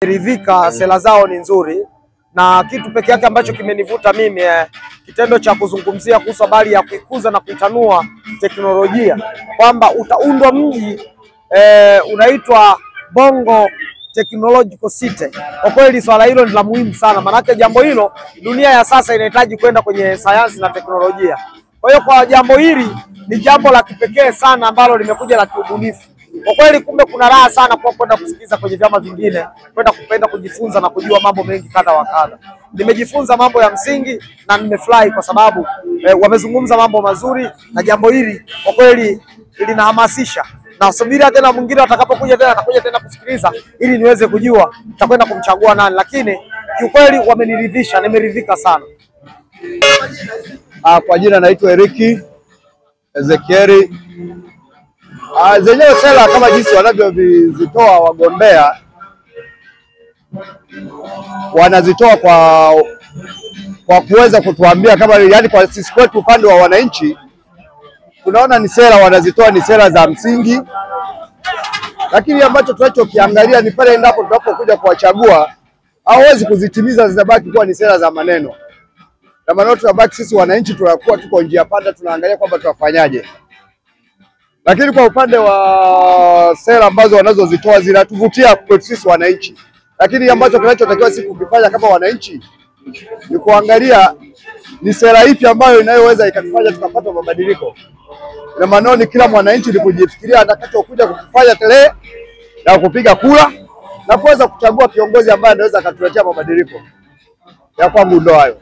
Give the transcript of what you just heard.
nimeridhika, sera zao ni nzuri, na kitu peke yake ambacho kimenivuta mimi kitendo cha kuzungumzia kuhusu habari ya kuikuza na kuitanua teknolojia, kwamba utaundwa mji unaitwa Bongo Technological City. Kwa kweli swala hilo ni la muhimu sana, maanake jambo hilo dunia ya sasa inahitaji kwenda kwenye sayansi na teknolojia. Kwa hiyo kwa jambo hili ni jambo la kipekee sana ambalo limekuja la kiubunifu. Kwa kweli kumbe kuna raha sana kwa kwenda kusikiza kwenye vyama vingine, kwenda kujifunza na kujua mambo mengi kadha wa kadha. Nimejifunza mambo ya msingi na nimefurahi kwa sababu wamezungumza mambo mazuri, na jambo hili kwa kweli linahamasisha. Na subiria tena mwingine atakapokuja tena atakuja tena kusikiliza ili niweze kujua nitakwenda kumchagua nani, lakini kiukweli wameniridhisha, nimeridhika sana. Kwa jina naitwa Eriki Ezekieli. Zenyewe sera kama jinsi wanavyozitoa wagombea, wanazitoa kwa kuweza kutuambia kama yani, kwa sisi kwetu upande wa wananchi tunaona ni sera wanazitoa, ni sera za msingi, lakini ambacho tunachokiangalia ni pale endapo tunapokuja kuwachagua hawezi kuzitimiza, zinabaki kuwa ni sera za maneno, na maneno tunabaki sisi wananchi tunakuwa tuko njia panda, tunaangalia kwamba tunafanyaje. Lakini kwa upande wa sera ambazo wanazozitoa zinatuvutia kwetu sisi wananchi, lakini ambacho kinachotakiwa sisi kukifanya kama wananchi ni kuangalia ni sera ipi ambayo inayoweza ikatufanya tukapata mabadiliko. Na maana ni kila mwananchi ni kujifikiria atakachokuja kufanya tarehe na kupiga kura na kuweza kuchagua kiongozi ambaye anaweza akatuletea mabadiliko. Ya kwangu ndo hayo.